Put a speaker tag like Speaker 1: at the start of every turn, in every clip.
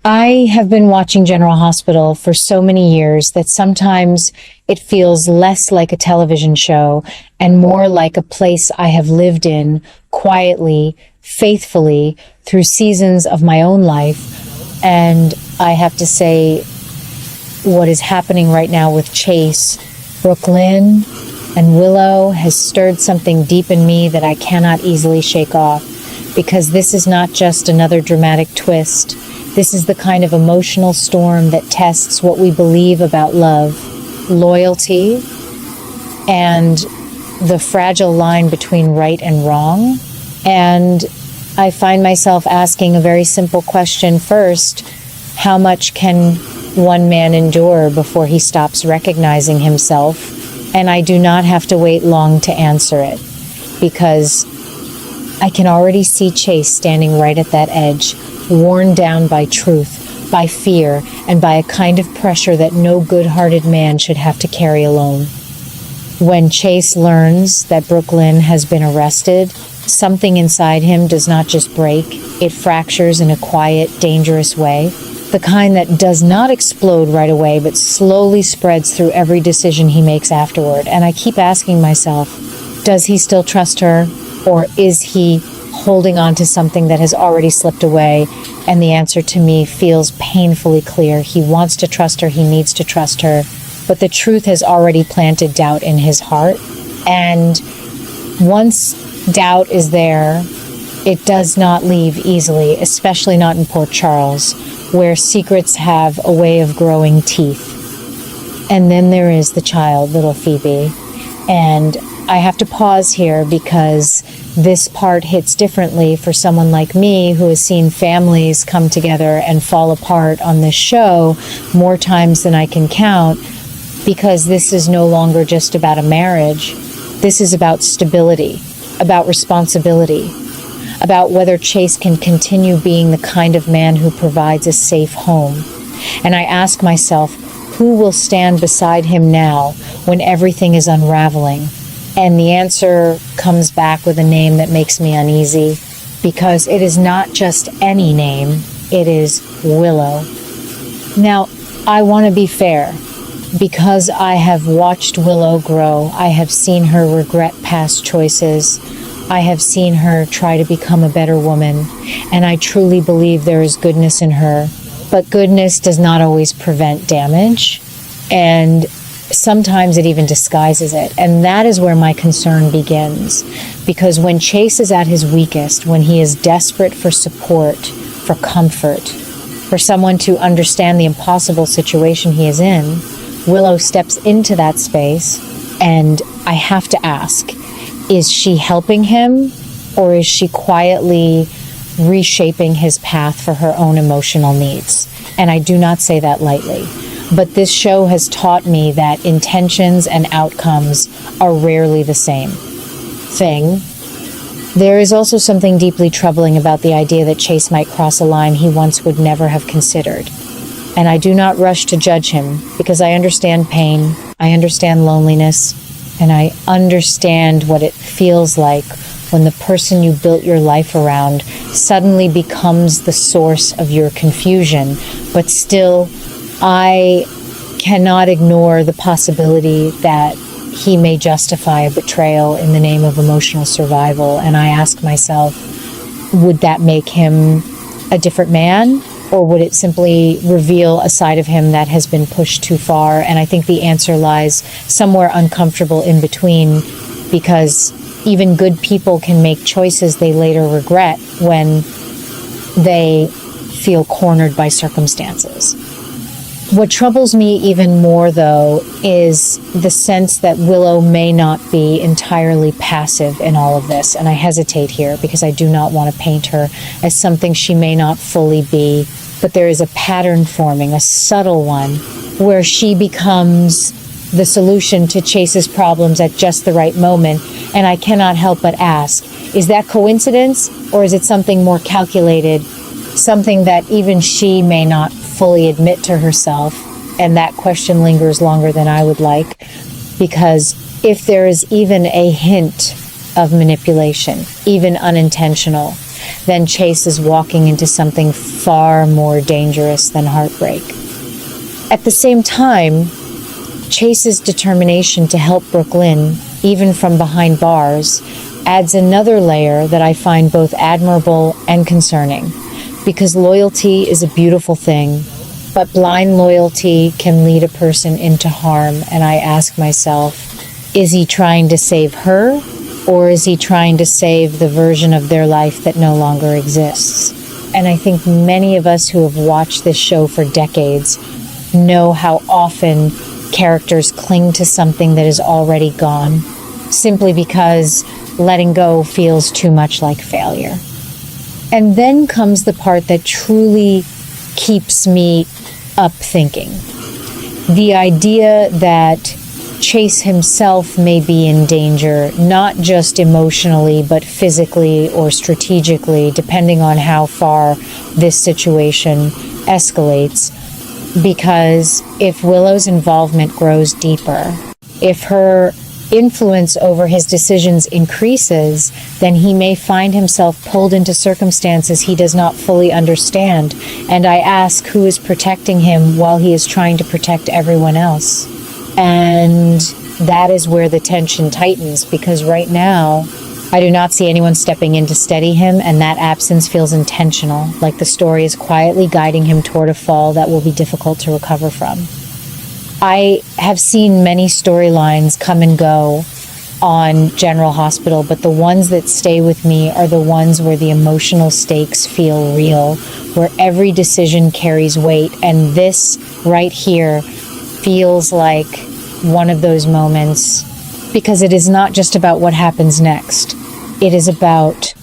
Speaker 1: I have been watching General Hospital for so many years that sometimes it feels less like a television show and more like a place I have lived in quietly, faithfully through seasons of my own life. And I have to say, what is happening right now with Chase, Brook Lynn, and Willow has stirred something deep in me that I cannot easily shake off, because this is not just another dramatic twist. This is the kind of emotional storm that tests what we believe about love, loyalty, and the fragile line between right and wrong. And I find myself asking a very simple question first: how much can one man endure before he stops recognizing himself? And I do not have to wait long to answer it, because I can already see Chase standing right at that edge, worn down by truth, by fear, and by a kind of pressure that no good-hearted man should have to carry alone. When Chase learns that Brook Lynn has been arrested, something inside him does not just break, it fractures in a quiet, dangerous way. The kind that does not explode right away, but slowly spreads through every decision he makes afterward. And I keep asking myself, does he still trust her? Or is he holding on to something that has already slipped away? And the answer to me feels painfully clear. He wants to trust her. He needs to trust her. But the truth has already planted doubt in his heart. And once doubt is there, it does not leave easily, especially not in Port Charles, where secrets have a way of growing teeth. And then there is the child, little Phoebe. And I have to pause here because this part hits differently for someone like me who has seen families come together and fall apart on this show more times than I can count, because this is no longer just about a marriage. This is about stability, about responsibility, about whether Chase can continue being the kind of man who provides a safe home. And I ask myself, who will stand beside him now when everything is unraveling? And the answer comes back with a name that makes me uneasy, because it is not just any name, it is Willow. Now, I want to be fair, because I have watched Willow grow. I have seen her regret past choices. I have seen her try to become a better woman, and I truly believe there is goodness in her. But goodness does not always prevent damage, and sometimes it even disguises it. And that is where my concern begins. Because when Chase is at his weakest, when he is desperate for support, for comfort, for someone to understand the impossible situation he is in, Willow steps into that space. And I have to ask, is she helping him, or is she quietly reshaping his path for her own emotional needs? And I do not say that lightly. But this show has taught me that intentions and outcomes are rarely the same thing. There is also something deeply troubling about the idea that Chase might cross a line he once would never have considered. And I do not rush to judge him, because I understand pain, I understand loneliness, and I understand what it feels like when the person you built your life around suddenly becomes the source of your confusion. But still, I cannot ignore the possibility that he may justify a betrayal in the name of emotional survival. And I ask myself, would that make him a different man? Or would it simply reveal a side of him that has been pushed too far? And I think the answer lies somewhere uncomfortable in between, because even good people can make choices they later regret when they feel cornered by circumstances. What troubles me even more, though, is the sense that Willow may not be entirely passive in all of this. And I hesitate here because I do not want to paint her as something she may not fully be. But there is a pattern forming, a subtle one, where she becomes the solution to Chase's problems at just the right moment. And I cannot help but ask, is that coincidence, or is it something more calculated? Something that even she may not fully admit to herself, and that question lingers longer than I would like, because if there is even a hint of manipulation, even unintentional, then Chase is walking into something far more dangerous than heartbreak. At the same time, Chase's determination to help Brook Lynn, even from behind bars, adds another layer that I find both admirable and concerning. Because loyalty is a beautiful thing, but blind loyalty can lead a person into harm, and I ask myself, is he trying to save her, or is he trying to save the version of their life that no longer exists? And I think many of us who have watched this show for decades know how often characters cling to something that is already gone, simply because letting go feels too much like failure. And then comes the part that truly keeps me up thinking. The idea that Chase himself may be in danger, not just emotionally, but physically or strategically, depending on how far this situation escalates. Because if Willow's involvement grows deeper, if her influence over his decisions increases, then he may find himself pulled into circumstances he does not fully understand. And I ask, who is protecting him while he is trying to protect everyone else? And that is where the tension tightens, because right now I do not see anyone stepping in to steady him, and that absence feels intentional, like the story is quietly guiding him toward a fall that will be difficult to recover from. I have seen many storylines come and go on General Hospital, but the ones that stay with me are the ones where the emotional stakes feel real, where every decision carries weight, and this right here feels like one of those moments, because it is not just about what happens next. It is about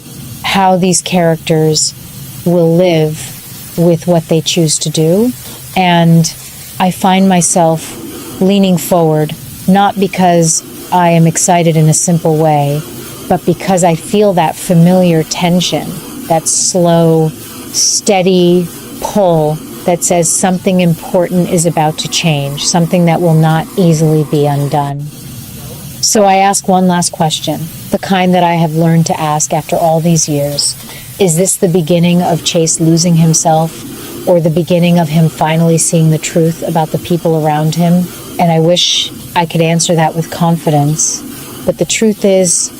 Speaker 1: how these characters will live with what they choose to do, and I find myself leaning forward, not because I am excited in a simple way, but because I feel that familiar tension, that slow, steady pull that says something important is about to change, something that will not easily be undone. So I ask one last question, the kind that I have learned to ask after all these years. Is this the beginning of Chase losing himself, or the beginning of him finally seeing the truth about the people around him? And I wish I could answer that with confidence, but the truth is,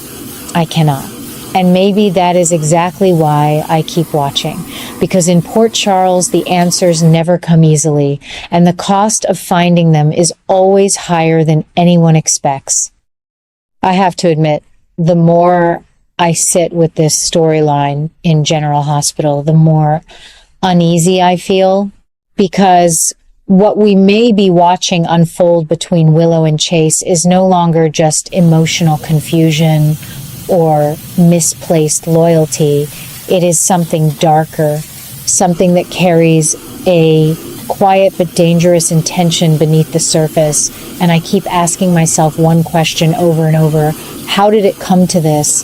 Speaker 1: I cannot. And maybe that is exactly why I keep watching, because in Port Charles, the answers never come easily, and the cost of finding them is always higher than anyone expects. I have to admit, the more I sit with this storyline in General Hospital, the more uneasy I feel, because what we may be watching unfold between Willow and Chase is no longer just emotional confusion or misplaced loyalty. It is something darker, something that carries a quiet but dangerous intention beneath the surface. And I keep asking myself one question over and over: how did it come to this?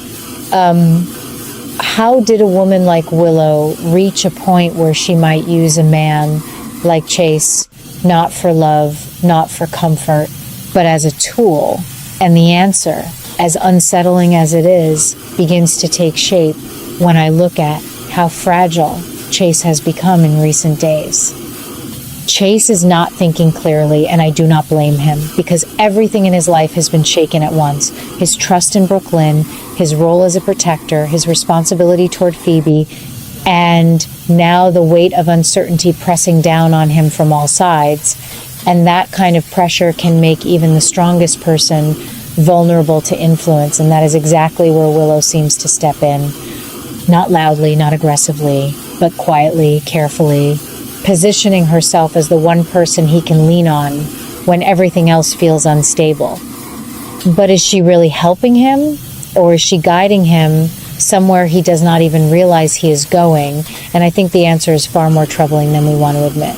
Speaker 1: How did a woman like Willow reach a point where she might use a man like Chase, not for love, not for comfort, but as a tool? And the answer, as unsettling as it is, begins to take shape when I look at how fragile Chase has become in recent days. Chase is not thinking clearly, and I do not blame him, because everything in his life has been shaken at once. His trust in Brook Lynn, his role as a protector, his responsibility toward Phoebe, and now the weight of uncertainty pressing down on him from all sides. And that kind of pressure can make even the strongest person vulnerable to influence, and that is exactly where Willow seems to step in. Not loudly, not aggressively, but quietly, carefully, positioning herself as the one person he can lean on when everything else feels unstable. But is she really helping him, or is she guiding him somewhere he does not even realize he is going? And I think the answer is far more troubling than we want to admit.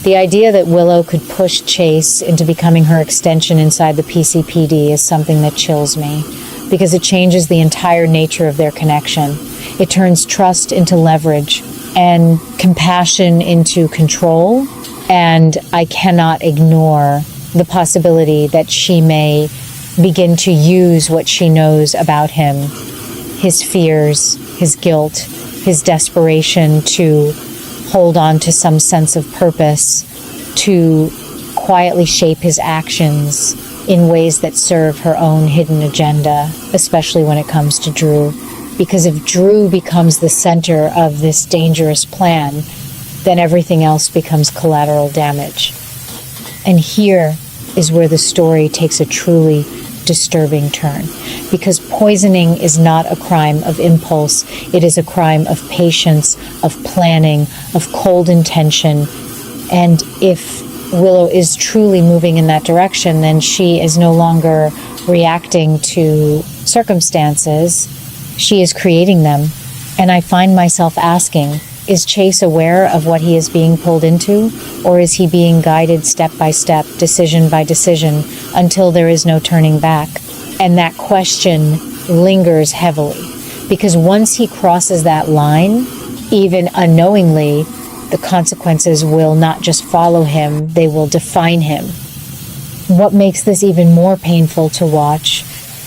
Speaker 1: The idea that Willow could push Chase into becoming her extension inside the PCPD is something that chills me, because it changes the entire nature of their connection. It turns trust into leverage and compassion into control, and I cannot ignore the possibility that she may begin to use what she knows about him, his fears, his guilt, his desperation to hold on to some sense of purpose, to quietly shape his actions in ways that serve her own hidden agenda, especially when it comes to Drew. Because if Drew becomes the center of this dangerous plan, then everything else becomes collateral damage. And here is where the story takes a truly disturbing turn, because poisoning is not a crime of impulse. It is a crime of patience, of planning, of cold intention. And if Willow is truly moving in that direction, then she is no longer reacting to circumstances. She is creating them. And I find myself asking, is Chase aware of what he is being pulled into, or is he being guided step by step, decision by decision, until there is no turning back? And that question lingers heavily, because once he crosses that line, even unknowingly, the consequences will not just follow him, they will define him. What makes this even more painful to watch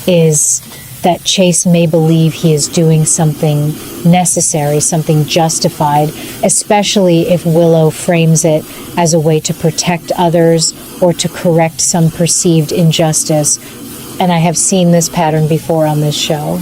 Speaker 1: is that Chase may believe he is doing something necessary, something justified, especially if Willow frames it as a way to protect others or to correct some perceived injustice. And I have seen this pattern before on this show,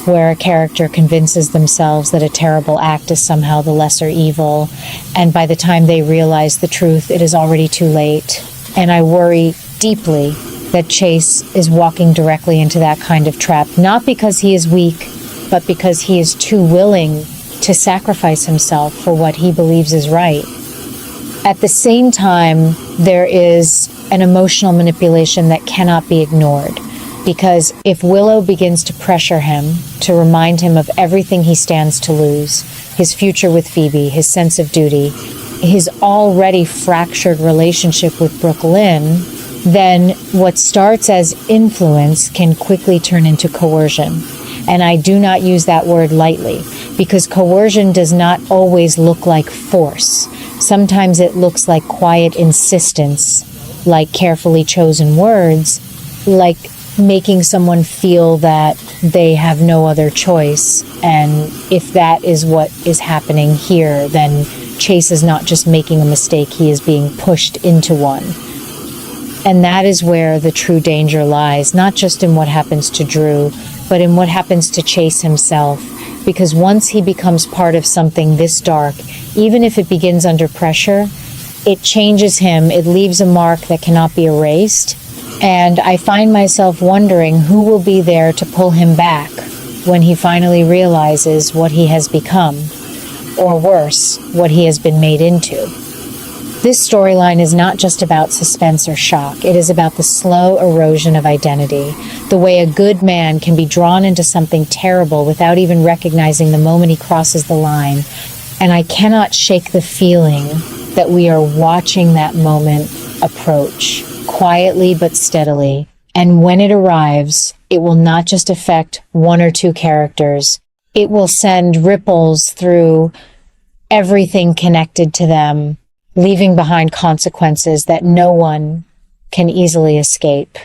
Speaker 1: where a character convinces themselves that a terrible act is somehow the lesser evil, and by the time they realize the truth, it is already too late. And I worry deeply that Chase is walking directly into that kind of trap, not because he is weak, but because he is too willing to sacrifice himself for what he believes is right. At the same time, there is an emotional manipulation that cannot be ignored, because if Willow begins to pressure him, to remind him of everything he stands to lose, his future with Phoebe, his sense of duty, his already fractured relationship with Brook Lynn, then what starts as influence can quickly turn into coercion. And I do not use that word lightly, because coercion does not always look like force. Sometimes it looks like quiet insistence, like carefully chosen words, like making someone feel that they have no other choice. And if that is what is happening here, then Chase is not just making a mistake, he is being pushed into one. And that is where the true danger lies, not just in what happens to Drew, but in what happens to Chase himself. Because once he becomes part of something this dark, even if it begins under pressure, it changes him, it leaves a mark that cannot be erased. And I find myself wondering who will be there to pull him back when he finally realizes what he has become, or worse, what he has been made into. This storyline is not just about suspense or shock. It is about the slow erosion of identity, the way a good man can be drawn into something terrible without even recognizing the moment he crosses the line. And I cannot shake the feeling that we are watching that moment approach, quietly but steadily. And when it arrives, it will not just affect one or two characters. It will send ripples through everything connected to them, leaving behind consequences that no one can easily escape.